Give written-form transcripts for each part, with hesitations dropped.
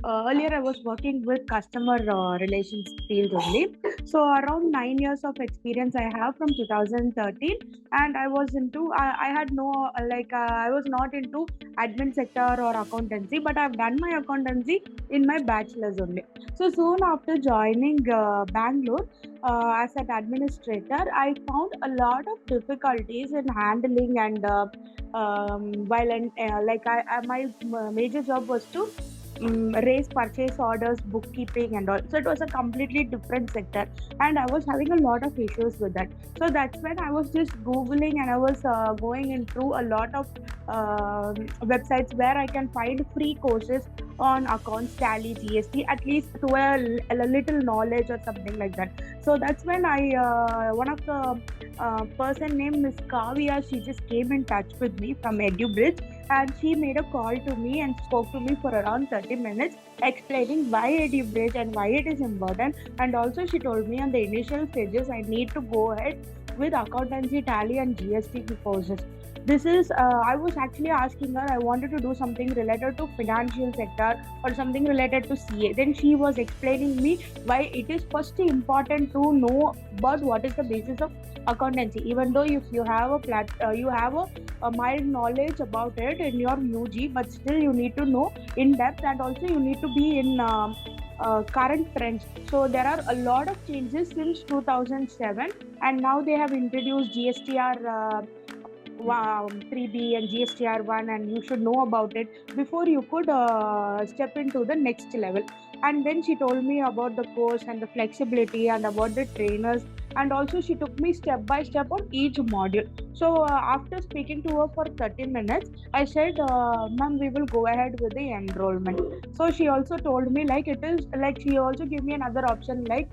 earlier I was working with customer relations field only. So around 9 years of experience I have from 2013, and I had no I was not into admin sector or accountancy, but I've done my accountancy in my bachelor's only. So soon after joining Bangalore as an administrator, I found a lot of difficulties in handling and while and my major job was to raise purchase orders, bookkeeping, and all. So it was a completely different sector, and I was having a lot of issues with that. So that's when I was just googling, and I was going into a lot of websites where I can find free courses on accounts, tally, GST, at least to a little knowledge or something like that. So that's when I one of the person named Miss Kavya, she just came in touch with me from EduBridge, and she made a call to me and spoke to me for around 30 minutes, explaining why EduBridge and why it is important. And also she told me on the initial stages I need to go ahead with accountancy, tally, and GST courses. This is I was actually asking her, I wanted to do something related to financial sector or something related to CA. Then she was explaining me why it is first important to know about what is the basis of accountancy. Even though if you have you have a mild knowledge about it in your UG, but still you need to know in depth, and also you need to be in current trends. So there are a lot of changes since 2007, and now they have introduced GSTR 3B and GSTR 1, and you should know about it before you could step into the next level. And then she told me about the course and the flexibility and about the trainers, and also she took me step by step on each module. So after speaking to her for 30 minutes, I said, ma'am, we will go ahead with the enrollment. So she also told me, like, it is like, she also gave me another option, like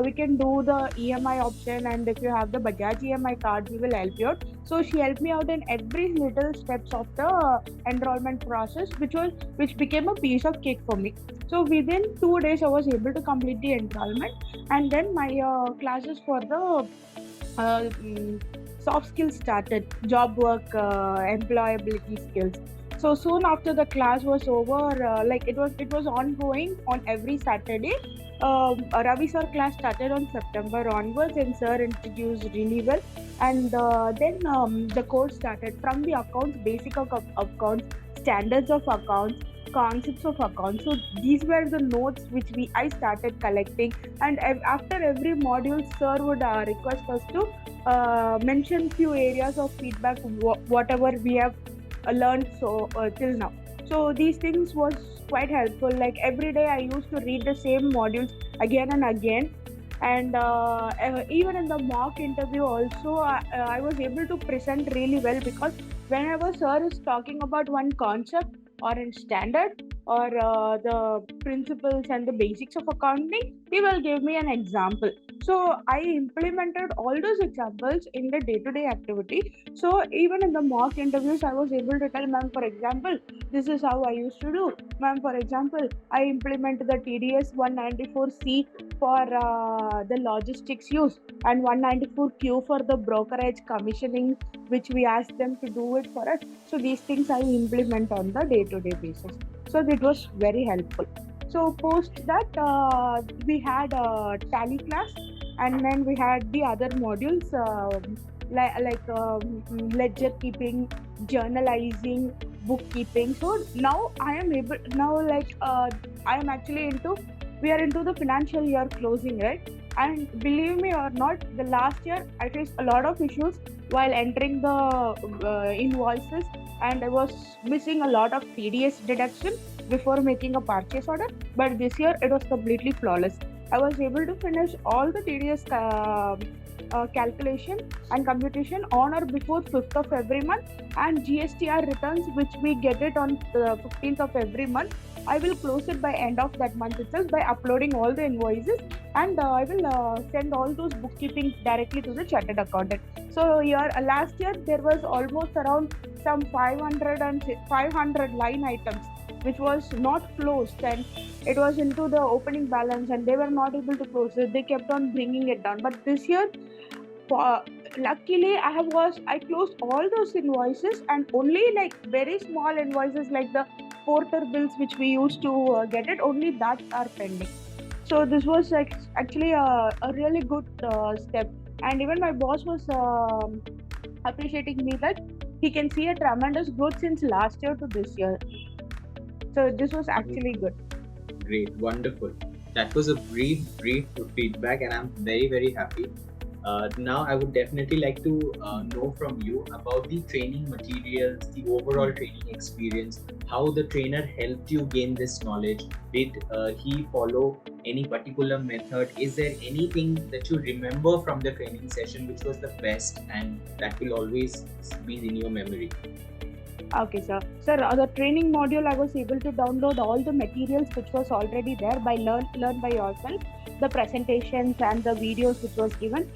we can do the EMI option, and if you have the Bajaj EMI card, we will help you out. So she helped me out in every little steps of the enrollment process, which became a piece of cake for me. So within 2 days, I was able to complete the enrollment, and then my classes for the soft skills started, job work, employability skills. So soon after the class was over, it was ongoing on every Saturday. Ravi sir class started on September onwards, and sir introduced really well. And then the course started from the accounts, basic of accounts, standards of accounts, concepts of accounts. So these were the notes which I started collecting, and after every module, sir would request us to mention few areas of feedback, whatever we have learned till now. So these things was quite helpful. Like every day I used to read the same modules again and again, and even in the mock interview also, I was able to present really well, because whenever sir is talking about one concept or in standard or the principles and the basics of accounting, he will give me an example. So I implemented all those examples in the day-to-day activity. So even in the mock interviews, I was able to tell, ma'am, for example, this is how I used to do. Ma'am, for example, I implement the TDS 194C for the logistics use, and 194Q for the brokerage commissioning, which we asked them to do it for us. So these things I implement on the day-to-day basis. So it was very helpful. So post that, we had a tally class, and then we had the other modules ledger keeping, journalizing, bookkeeping. So now I am able, now I am actually into, we are into the financial year closing, right? And believe me or not, the last year I faced a lot of issues while entering the invoices, and I was missing a lot of TDS deduction before making a purchase order. But this year it was completely flawless. I was able to finish all the TDS calculation and computation on or before 5th of every month, and GSTR returns, which we get it on the 15th of every month, I will close it by end of that month itself by uploading all the invoices, and I will send all those bookkeeping directly to the chartered accountant. So last year there was almost around some 500 line items which was not closed, and it was into the opening balance, and they were not able to close it. They kept on bringing it down. But this year, luckily, I closed all those invoices, and only like very small invoices like the porter bills which we used to get it, only that are pending. So this was actually a really good step, and even my boss was appreciating me that he can see a tremendous growth since last year to this year. So this was actually good. Great, wonderful. That was a brief feedback, and I'm very, very happy. Now, I would definitely like to know from you about the training materials, the overall training experience, how the trainer helped you gain this knowledge. Did he follow any particular method? Is there anything that you remember from the training session which was the best and that will always be in your memory? Okay, sir. Sir, the training module, I was able to download all the materials which was already there by learn by yourself. The presentations and the videos which was given.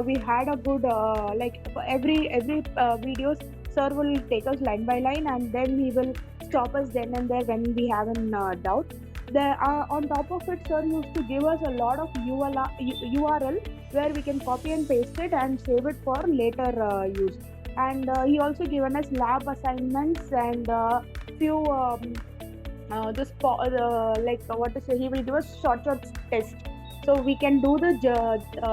We had a good for every videos. Sir will take us line by line, and then he will stop us then and there when we have a doubt. On top of it, sir used to give us a lot of URL where we can copy and paste it and save it for later use. And he also given us lab assignments and few what to say, he will give us short test, so we can do the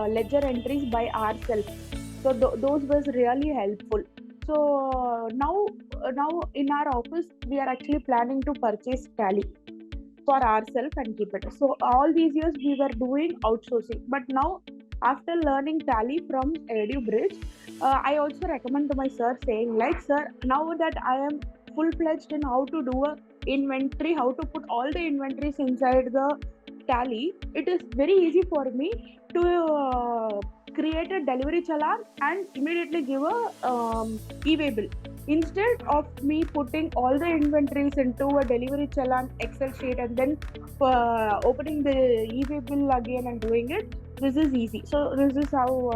ledger entries by ourselves. So those was really helpful. So now in our office we are actually planning to purchase Tally for ourselves and keep it. So all these years we were doing outsourcing, but now after learning Tally from EduBridge, I also recommend to my sir saying like, sir, now that I am full-fledged in how to do a inventory, how to put all the inventories inside the Tally, it is very easy for me to create a delivery challan and immediately give a e-way bill. Instead of me putting all the inventories into a delivery challan Excel sheet and then opening the e-way bill again and doing it, this is easy. So this is how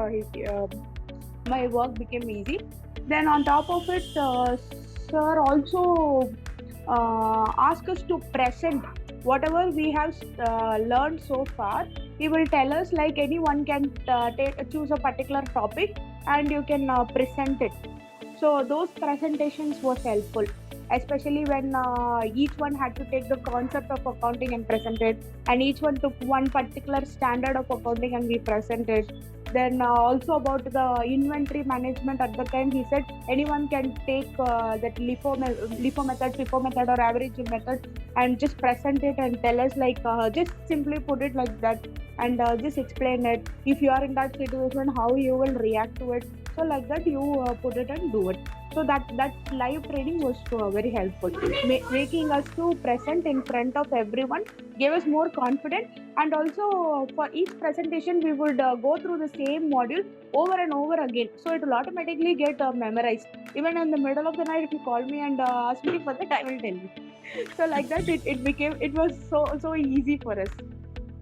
my work became easy. Then on top of it, sir also asked us to present whatever we have learned so far. He will tell us like anyone can choose a particular topic and you can present it. So those presentations was helpful, especially when each one had to take the concept of accounting and present it, and each one took one particular standard of accounting and we presented. Then also about the inventory management, at the time he said anyone can take that LIFO method, FIFO method or average method and just present it and tell us like just simply put it like that and just explain it. If you are in that situation, how you will react to it. So like that you put it and do it. So that live training was very helpful, making us to present in front of everyone, gave us more confidence. And also for each presentation we would go through the same module over and over again, so it will automatically get memorized. Even in the middle of the night, if you call me and ask me for that, I will tell you. So like that it was so easy for us.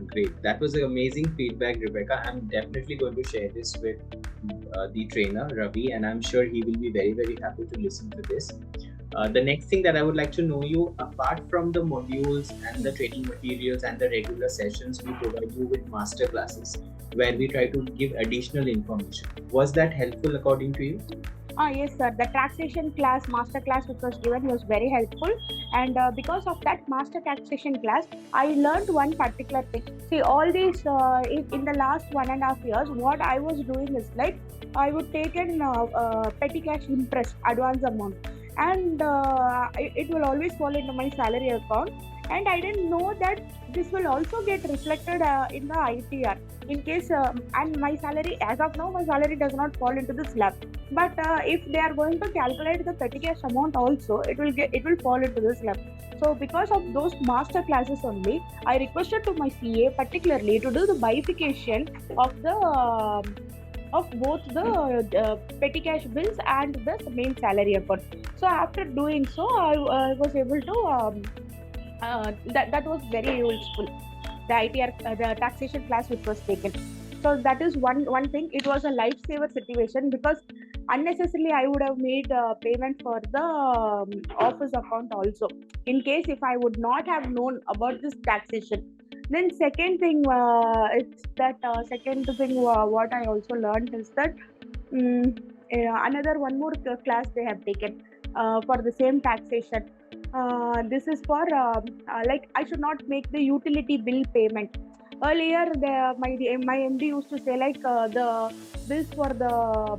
Great. That was an amazing feedback, Rebecca. I'm definitely going to share this with the trainer, Ravi, and I'm sure he will be very, very happy to listen to this. The next thing that I would like to know you, apart from the modules and the training materials and the regular sessions, we provide you with master classes where we try to give additional information. Was that helpful according to you? Yes, sir. The taxation class, master class which was given was very helpful, and because of that master taxation class, I learned one particular thing. See, all these in the last 1.5 years, what I was doing is like I would take an petty cash interest advance amount, and it will always fall into my salary account. And I didn't know that this will also get reflected in the ITR. In case, and my salary, as of now, my salary does not fall into the slab. But if they are going to calculate the petty cash amount also, it will fall into the slab. So because of those master classes only, I requested to my CA particularly to do the bifurcation of the of both the petty cash bills and the main salary account. So after doing so, I was able to that was very useful. The ITR, the taxation class which was taken. So that is one thing. It was a lifesaver situation because unnecessarily I would have made payment for the office account also, in case if I would not have known about this taxation. Then second thing, what I also learned is that another one more class they have taken for the same taxation. This is for like I should not make the utility bill payment. Earlier, my MD used to say like the bills for the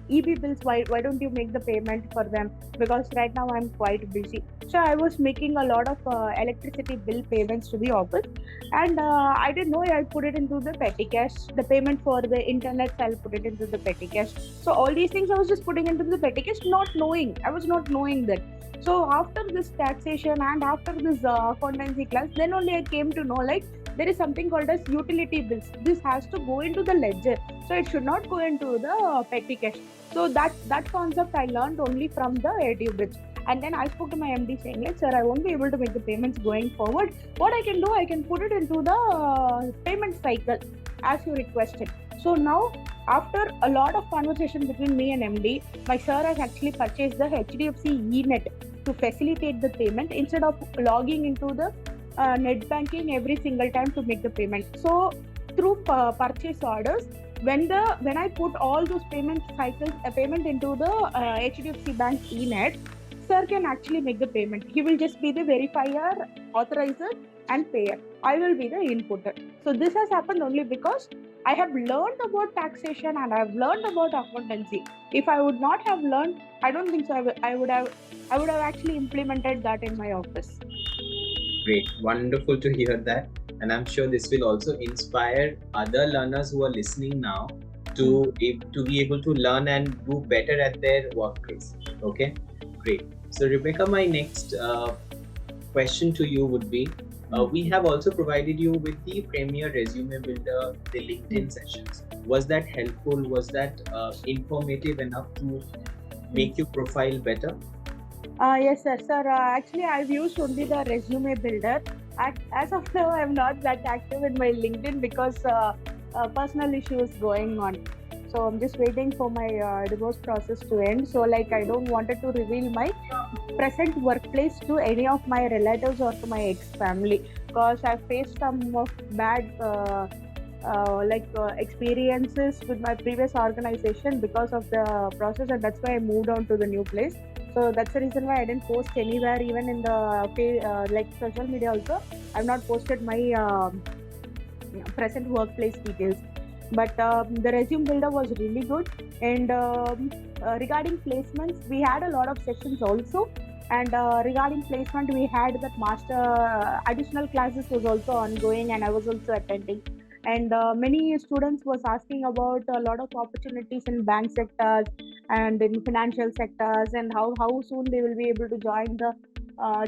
EB bills. Why don't you make the payment for them? Because right now I'm quite busy. So I was making a lot of electricity bill payments to the office, and I didn't know I put it into the petty cash. The payment for the internet, I'll put it into the petty cash. So all these things I was just putting into the petty cash, not knowing. I was not knowing that. So after this taxation and after this accountancy class, then only I came to know like there is something called as utility bills. This has to go into the ledger, so it should not go into the petty cash. So that concept I learned only from the EduBridge. And then I spoke to my MD saying like, sir, I won't be able to make the payments going forward. What I can do, I can put it into the payment cycle as you requested. So now, after a lot of conversation between me and MD, my sir has actually purchased the HDFC eNet to facilitate the payment instead of logging into the net banking every single time to make the payment. So through purchase orders, when I put all those payment cycles payment into the HDFC Bank eNet, sir can actually make the payment. He will just be the verifier, authorizer, and payer. I will be the inputter. So this has happened only because I have learned about taxation and I have learned about accountancy. If I would not have learned, I don't think so. I would have actually implemented that in my office. Great, wonderful to hear that, and I'm sure this will also inspire other learners who are listening now to be able to learn and do better at their workplace. Okay, great. So Rebecca, my next question to you would be, we have also provided you with the Premier Resume Builder, the LinkedIn sessions. Was that helpful? Was that informative enough to make your profile better? Yes, sir. Sir, actually, I've used only the resume builder. As of now, I'm not that active in my LinkedIn because personal issues going on. So I'm just waiting for my divorce process to end. So like I don't wanted to reveal my present workplace to any of my relatives or to my ex-family because I've faced some of bad experiences with my previous organization because of the process, and that's why I moved on to the new place. So that's the reason why I didn't post anywhere, even in the social media also. I've not posted my present workplace details. But the resume builder was really good. And regarding placements, we had a lot of sessions also. And regarding placement, we had that master additional classes was also ongoing, and I was also attending. And many students was asking about a lot of opportunities in bank sectors and in financial sectors, and how soon they will be able to join the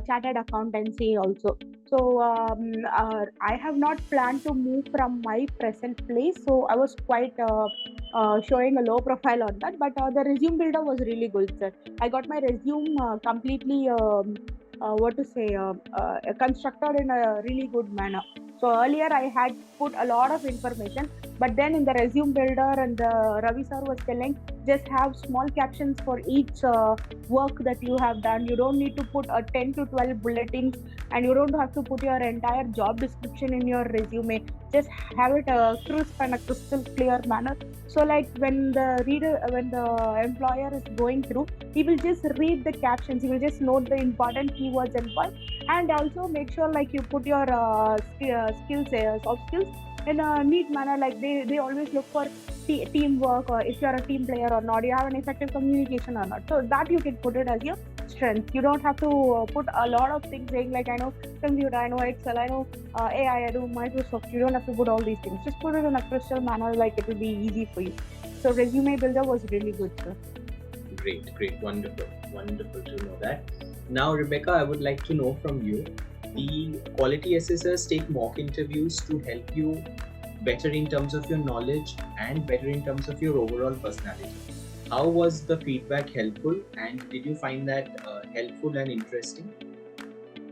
chartered accountancy also. So I have not planned to move from my present place, so I was quite showing a low profile on that. But the resume builder was really good, sir. I got my resume completely constructed in a really good manner. So earlier I had put a lot of information, but then in the resume builder, and Ravi sir was telling, just have small captions for each work that you have done. You don't need to put 10 to 12 bulletins, and you don't have to put your entire job description in your resume. Just have it crisp and a crystal clear manner. So like when the employer is going through, he will just read the captions. He will just note the important keywords and points, and also make sure like you put your skills, soft skills in a neat manner. Like they always look for teamwork, or if you're a team player or not, you have an effective communication or not. So that you can put it as your strength. You don't have to put a lot of things saying like I know computer, I know Excel, I know AI, I do Microsoft. You don't have to put all these things. Just put it in a crystal manner, like it will be easy for you. So resume builder was really good, sir. Great, wonderful to know that. Now, Rebecca, I would like to know from you, the quality assessors take mock interviews to help you better in terms of your knowledge and better in terms of your overall personality. How was the feedback helpful, and did you find that helpful and interesting?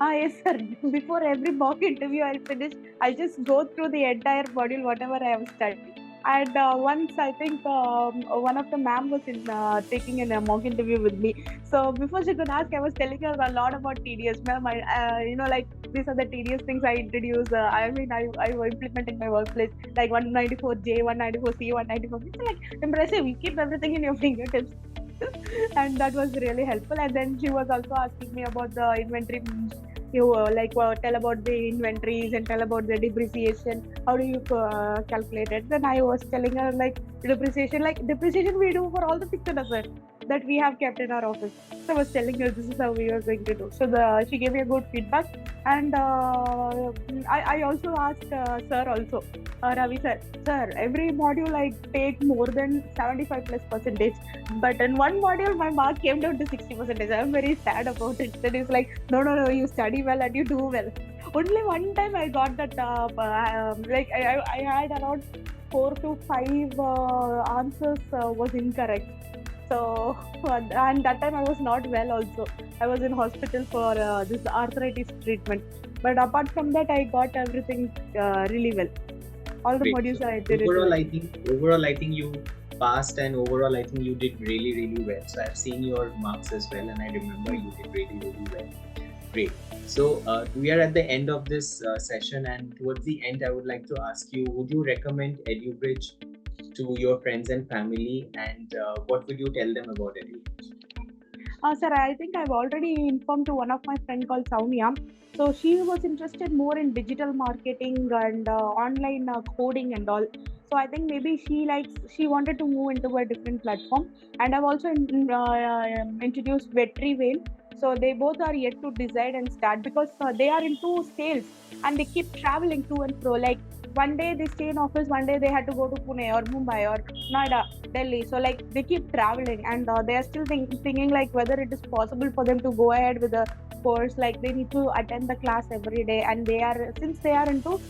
Yes, sir. Before every mock interview I'll finish, I'll just go through the entire module, whatever I have studied. And once I think one of the ma'am was taking in a mock interview with me. So before she could ask, I was telling her a lot about TDS. Ma'am, like these are the TDS things I introduced. I implement in my workplace, like 194J, 194C, 194B. So like impressive. You keep everything in your fingertips. and that was really helpful. And then she was also asking me about the inventory. You tell about the inventories and tell about the depreciation. How do you calculate it? Then I was telling her depreciation we do for all the fixed assets that we have kept in our office. So I was telling her this is how we are going to do. So she gave me a good feedback, and I also asked sir also, Ravi sir, every module I take more than 75 plus percentage, but in one module my mark came down to 60 percentage. I'm very sad about it. Then he's like, no, you study well and you do well. Only one time I got that I had around 4 to 5 answers was incorrect. So and that time I was not well also. I was in hospital for this arthritis treatment. But apart from that, I got everything really well. All the Great. modules So I did overall, it well. overall, I think you passed, and overall, I think you did really, really well. So I've seen your marks as well, and I remember you did really, really well. Great. So we are at the end of this session, and towards the end, I would like to ask you: would you recommend EduBridge to your friends and family, and what would you tell them about EduBridge? Sir, I think I've already informed to one of my friend called Soumya. So she was interested more in digital marketing and online coding and all. So I think maybe she wanted to move into a different platform. And I've also introduced Vetrivail. So they both are yet to decide and start because they are into sales and they keep traveling to and fro. Like one day they stay in office, one day they had to go to Pune or Mumbai or Noida, Delhi. So like they keep traveling, and they are still thinking like whether it is possible for them to go ahead with the course. Like they need to attend the class every day, and since they are into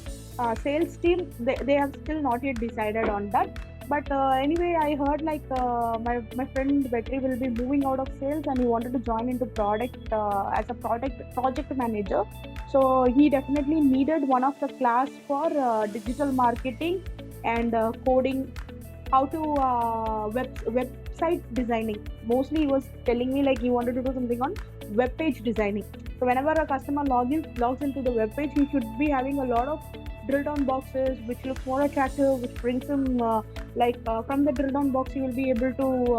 sales team, they have still not yet decided on that. But anyway, I heard like my friend Betty will be moving out of sales, and he wanted to join into product as a project manager. So he definitely needed one of the class for digital marketing and coding, how to website designing. Mostly he was telling me like he wanted to do something on web page designing. So whenever a customer logs into the web page, he should be having a lot of drill down boxes which looks more attractive, which brings him from the drill down box he will be able to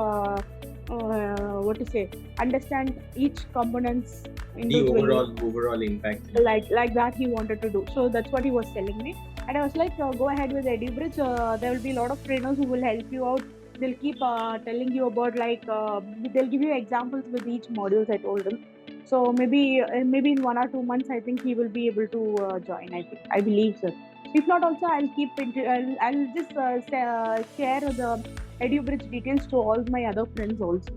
understand each components individually. The overall impact. Like that he wanted to do. So that's what he was telling me, and I was like, go ahead with EduBridge. There will be a lot of trainers who will help you out. They'll keep telling you about they'll give you examples with each modules. I told him. So maybe in 1 or 2 months, I think he will be able to join. I believe so. If not, also I'll just share the EduBridge details to all my other friends also.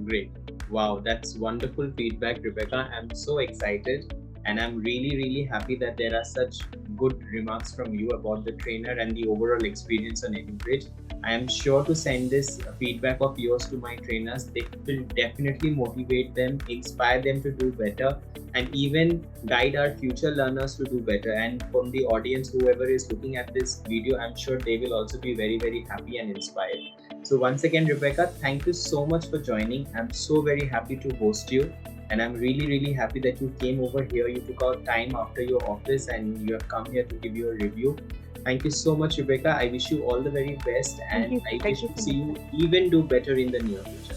Great. Wow, that's wonderful feedback, Rebecca. I'm so excited, and I'm really, really happy that there are such good remarks from you about the trainer and the overall experience on EduBridge. I am sure to send this feedback of yours to my trainers. They will definitely motivate them, inspire them to do better, and even guide our future learners to do better. And from the audience, whoever is looking at this video, I'm sure they will also be very, very happy and inspired. So once again, Rebecca, thank you so much for joining. I'm so very happy to host you, and I'm really, really happy that you came over here. You took out time after your office and you have come here to give your review. Thank you so much, Rebecca. I wish you all the very best, and I wish to see you even do better in the near future.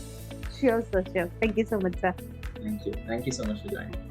Sure, sir. Sure. Thank you so much, sir. Thank you. Thank you so much for joining.